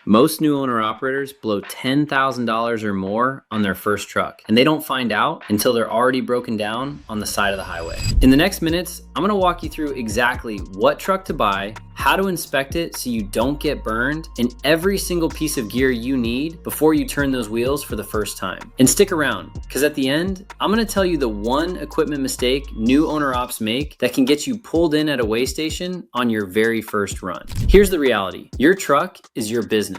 Most new owner operators blow $10,000 or more on their first truck, and they don't find out until they're already broken down on the side of the highway. In the next minutes, I'm gonna walk you through exactly what truck to buy, how to inspect it so you don't get burned, and every single piece of gear you need before you turn those wheels for the first time. And stick around, because at the end, I'm gonna tell you the one equipment mistake new owner ops make that can get you pulled in at a weigh station on your very first run. Here's the reality. Your truck is your business.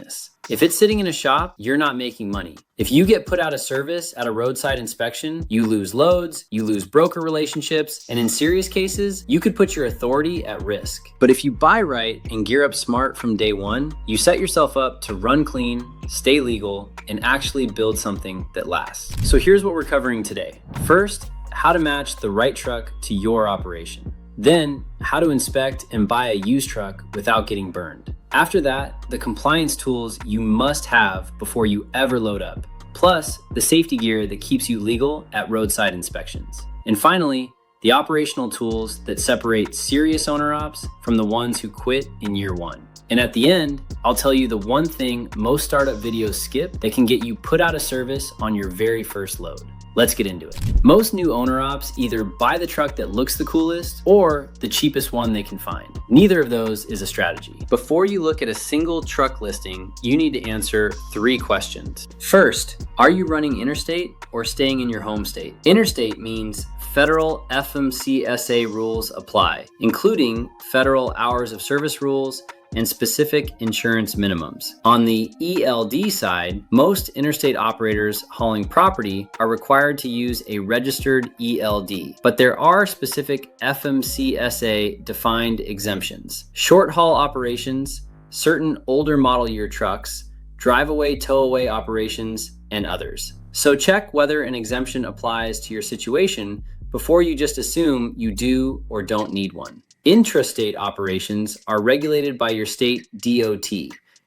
If it's sitting in a shop, you're not making money. If you get put out of service at a roadside inspection, you lose loads, you lose broker relationships, and in serious cases, you could put your authority at risk. But if you buy right and gear up smart from day one, you set yourself up to run clean, stay legal, and actually build something that lasts. So here's what we're covering today. First, how to match the right truck to your operation. Then, how to inspect and buy a used truck without getting burned. After that, the compliance tools you must have before you ever load up, plus the safety gear that keeps you legal at roadside inspections. And finally, the operational tools that separate serious owner ops from the ones who quit in year one. And at the end, I'll tell you the one thing most startup videos skip that can get you put out of service on your very first load. Let's get into it. Most new owner ops either buy the truck that looks the coolest or the cheapest one they can find. Neither of those is a strategy. Before you look at a single truck listing, you need to answer 3 questions. First, are you running interstate or staying in your home state? Interstate means federal FMCSA rules apply, including federal hours of service rules and specific insurance minimums. On the ELD side, most interstate operators hauling property are required to use a registered ELD, but there are specific FMCSA defined exemptions. Short haul operations, certain older model year trucks, drive-away, tow-away operations, and others. So check whether an exemption applies to your situation before you just assume you do or don't need one. Intrastate operations are regulated by your state DOT,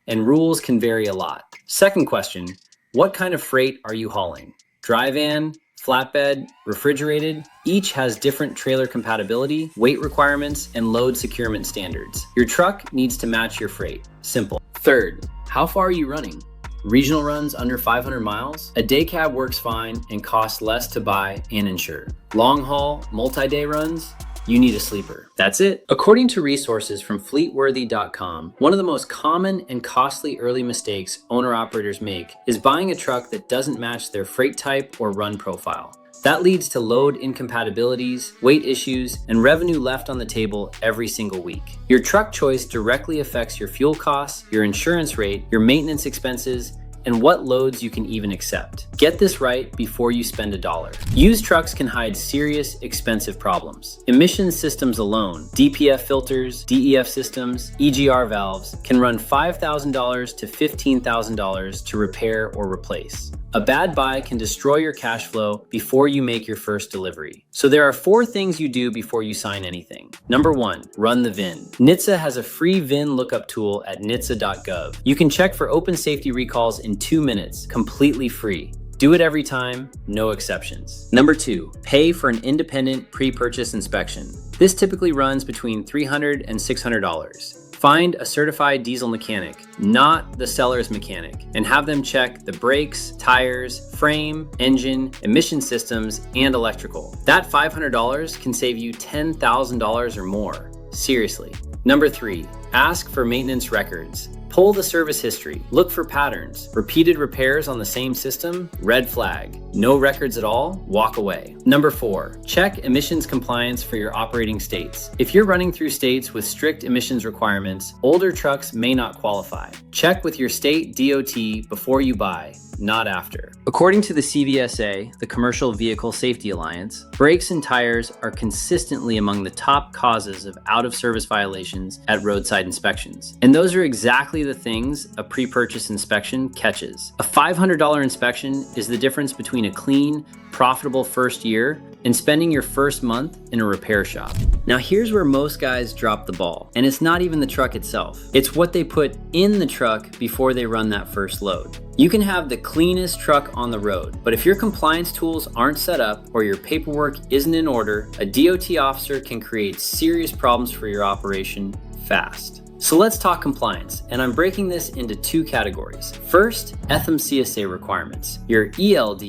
and rules can vary a lot. Second question, what kind of freight are you hauling? Dry van, flatbed, refrigerated? Each has different trailer compatibility, weight requirements, and load securement standards. Your truck needs to match your freight. Simple. Third, how far are you running? Regional runs under 500 miles? A day cab works fine and costs less to buy and insure. Long haul, multi-day runs? You need a sleeper. That's it. According to resources from fleetworthy.com, one of the most common and costly early mistakes owner-operators make is buying a truck that doesn't match their freight type or run profile. That leads to load incompatibilities, weight issues, and revenue left on the table every single week. Your truck choice directly affects your fuel costs, your insurance rate, your maintenance expenses, and what loads you can even accept. Get this right before you spend $1. Used trucks can hide serious, expensive problems. Emission systems alone, DPF filters, DEF systems, EGR valves, can run $5,000 to $15,000 to repair or replace. A bad buy can destroy your cash flow before you make your first delivery. So there are 4 things you do before you sign anything. Number 1, run the VIN. NHTSA has a free VIN lookup tool at NHTSA.gov. You can check for open safety recalls in 2 minutes, completely free. Do it every time, no exceptions. Number 2, pay for an independent pre-purchase inspection. This typically runs between $300 and $600. Find a certified diesel mechanic, not the seller's mechanic, and have them check the brakes, tires, frame, engine, emission systems, and electrical. That $500 can save you $10,000 or more. Seriously. Number 3, ask for maintenance records. Pull the service history. Look for patterns. Repeated repairs on the same system? Red flag. No records at all? Walk away. Number 4, check emissions compliance for your operating states. If you're running through states with strict emissions requirements, older trucks may not qualify. Check with your state DOT before you buy, not after. According to the CVSA, the Commercial Vehicle Safety Alliance, brakes and tires are consistently among the top causes of out-of-service violations at roadside inspections. And those are exactly the things a pre-purchase inspection catches. A $500 inspection is the difference between a clean, profitable first year and spending your first month in a repair shop. Now here's where most guys drop the ball, and it's not even the truck itself. It's what they put in the truck before they run that first load. You can have the cleanest truck on the road, but if your compliance tools aren't set up or your paperwork isn't in order, a DOT officer can create serious problems for your operation fast. So let's talk compliance, and I'm breaking this into two categories. First, FMCSA requirements. Your ELD,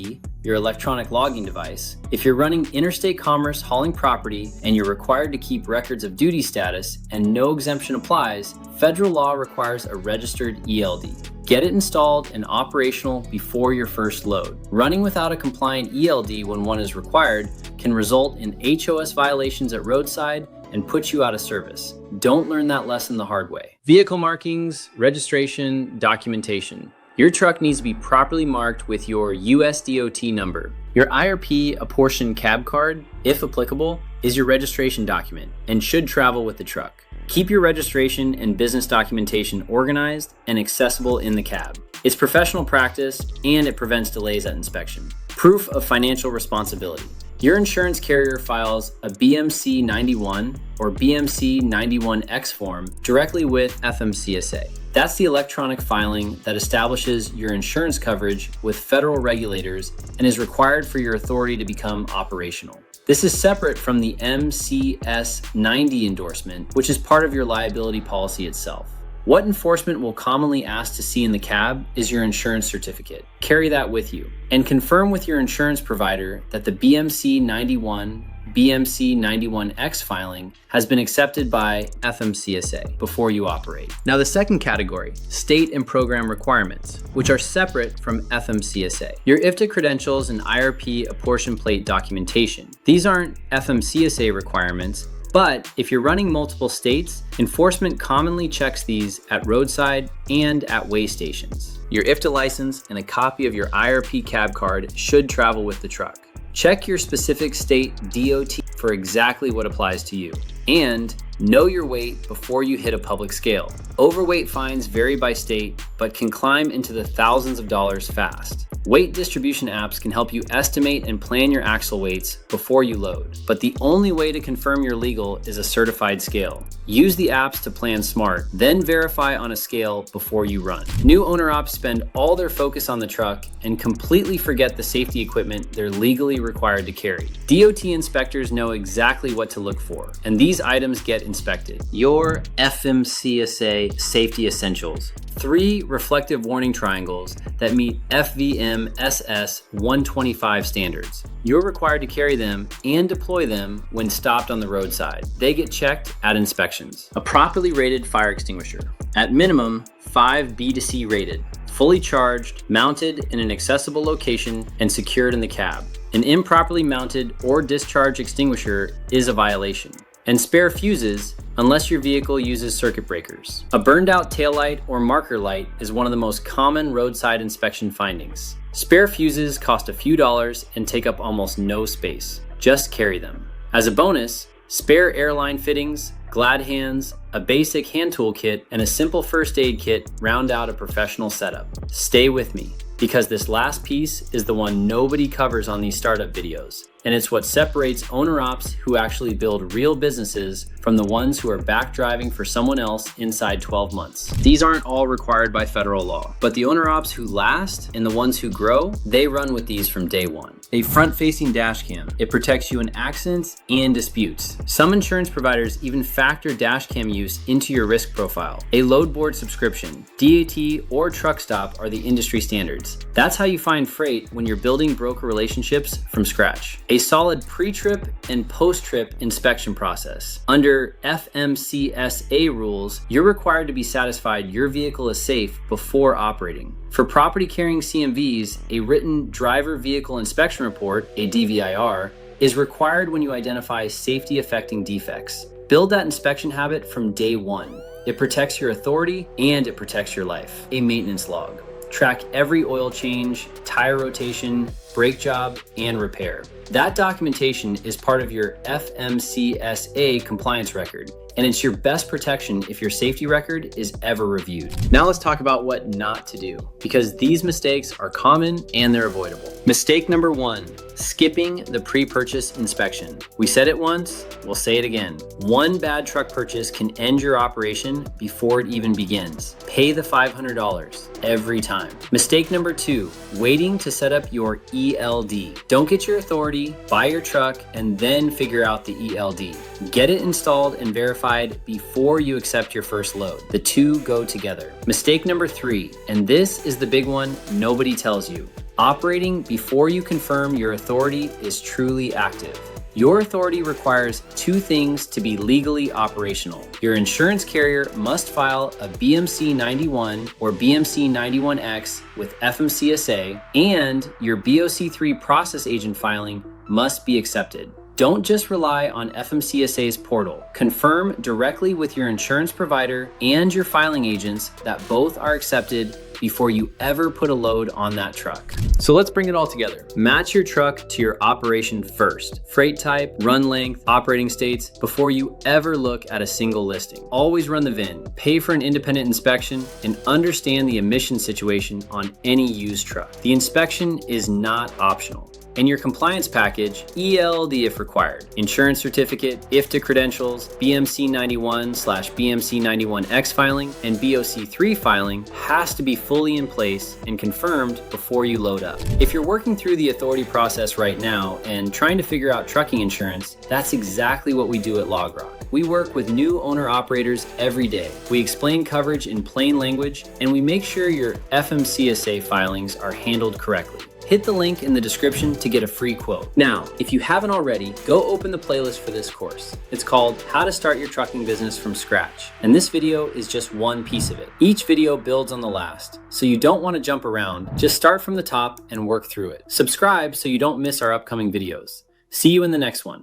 your electronic logging device. If you're running interstate commerce hauling property and you're required to keep records of duty status and no exemption applies, federal law requires a registered ELD. Get it installed and operational before your first load. Running without a compliant ELD when one is required can result in HOS violations at roadside and put you out of service. Don't learn that lesson the hard way. Vehicle markings, registration, documentation. Your truck needs to be properly marked with your US DOT number. Your IRP apportion cab card, if applicable, is your registration document and should travel with the truck. Keep your registration and business documentation organized and accessible in the cab. It's professional practice and it prevents delays at inspection. Proof of financial responsibility. Your insurance carrier files a BMC 91 or BMC 91X form directly with FMCSA. That's the electronic filing that establishes your insurance coverage with federal regulators and is required for your authority to become operational. This is separate from the MCS 90 endorsement, which is part of your liability policy itself. What enforcement will commonly ask to see in the cab is your insurance certificate. Carry that with you and confirm with your insurance provider that the BMC 91, BMC 91X filing has been accepted by FMCSA before you operate. Now the second category, state and program requirements, which are separate from FMCSA. Your IFTA credentials and IRP apportion plate documentation. These aren't FMCSA requirements, but if you're running multiple states, enforcement commonly checks these at roadside and at weigh stations. Your IFTA license and a copy of your IRP cab card should travel with the truck. Check your specific state DOT for exactly what applies to you. And know your weight before you hit a public scale. Overweight fines vary by state, but can climb into the thousands of dollars fast. Weight distribution apps can help you estimate and plan your axle weights before you load, but the only way to confirm you're legal is a certified scale. Use the apps to plan smart, then verify on a scale before you run. New owner ops spend all their focus on the truck and completely forget the safety equipment they're legally required to carry. DOT inspectors know exactly what to look for, and these items get inspected. Your FMCSA safety essentials. 3 reflective warning triangles that meet FVM SS 125 standards. You're required to carry them and deploy them when stopped on the roadside. They get checked at inspections. A properly rated fire extinguisher. At minimum, 5 B2C rated, fully charged, mounted in an accessible location, and secured in the cab. An improperly mounted or discharged extinguisher is a violation. And spare fuses unless your vehicle uses circuit breakers. A burned out taillight or marker light is one of the most common roadside inspection findings. Spare fuses cost a few dollars and take up almost no space. Just carry them. As a bonus, spare airline fittings, glad hands, a basic hand tool kit, and a simple first aid kit round out a professional setup. Stay with me, because this last piece is the one nobody covers on these startup videos. And it's what separates owner ops who actually build real businesses from the ones who are back driving for someone else inside 12 months. These aren't all required by federal law, but the owner ops who last and the ones who grow, they run with these from day one. A front-facing dash cam. It protects you in accidents and disputes. Some insurance providers even factor dash cam use into your risk profile. A load board subscription, DAT, or truck stop are the industry standards. That's how you find freight when you're building broker relationships from scratch. A solid pre-trip and post-trip inspection process. Under FMCSA rules, you're required to be satisfied your vehicle is safe before operating. For property carrying CMVs, a written driver vehicle inspection report, a DVIR, is required when you identify safety affecting defects. Build that inspection habit from day one. It protects your authority and it protects your life. A maintenance log. Track every oil change, tire rotation, brake job, and repair. That documentation is part of your FMCSA compliance record, and it's your best protection if your safety record is ever reviewed. Now let's talk about what not to do, because these mistakes are common and they're avoidable. Mistake number 1, skipping the pre-purchase inspection. We said it once, we'll say it again. One bad truck purchase can end your operation before it even begins. Pay the $500 every time. Mistake number 2, waiting to set up your ELD. Don't get your authority, buy your truck, and then figure out the ELD. Get it installed and verified verified before you accept your first load. The two go together. Mistake number 3, and this is the big one nobody tells you. Operating before you confirm your authority is truly active. Your authority requires 2 things to be legally operational. Your insurance carrier must file a BMC 91 or BMC 91X with FMCSA, and your BOC3 process agent filing must be accepted. Don't just rely on FMCSA's portal. Confirm directly with your insurance provider and your filing agents that both are accepted before you ever put a load on that truck. So let's bring it all together. Match your truck to your operation first. Freight type, run length, operating states, before you ever look at a single listing. Always run the VIN, pay for an independent inspection, and understand the emission situation on any used truck. The inspection is not optional. And your compliance package, ELD if required, insurance certificate, IFTA credentials, BMC 91/BMC 91X filing, and BOC3 filing has to be fully in place and confirmed before you load up. If you're working through the authority process right now and trying to figure out trucking insurance, that's exactly what we do at Logrock. We work with new owner-operators every day. We explain coverage in plain language, and we make sure your FMCSA filings are handled correctly. Hit the link in the description to get a free quote. Now, if you haven't already, go open the playlist for this course. It's called How to Start Your Trucking Business from Scratch, and this video is just one piece of it. Each video builds on the last, so you don't want to jump around. Just start from the top and work through it. Subscribe so you don't miss our upcoming videos. See you in the next one.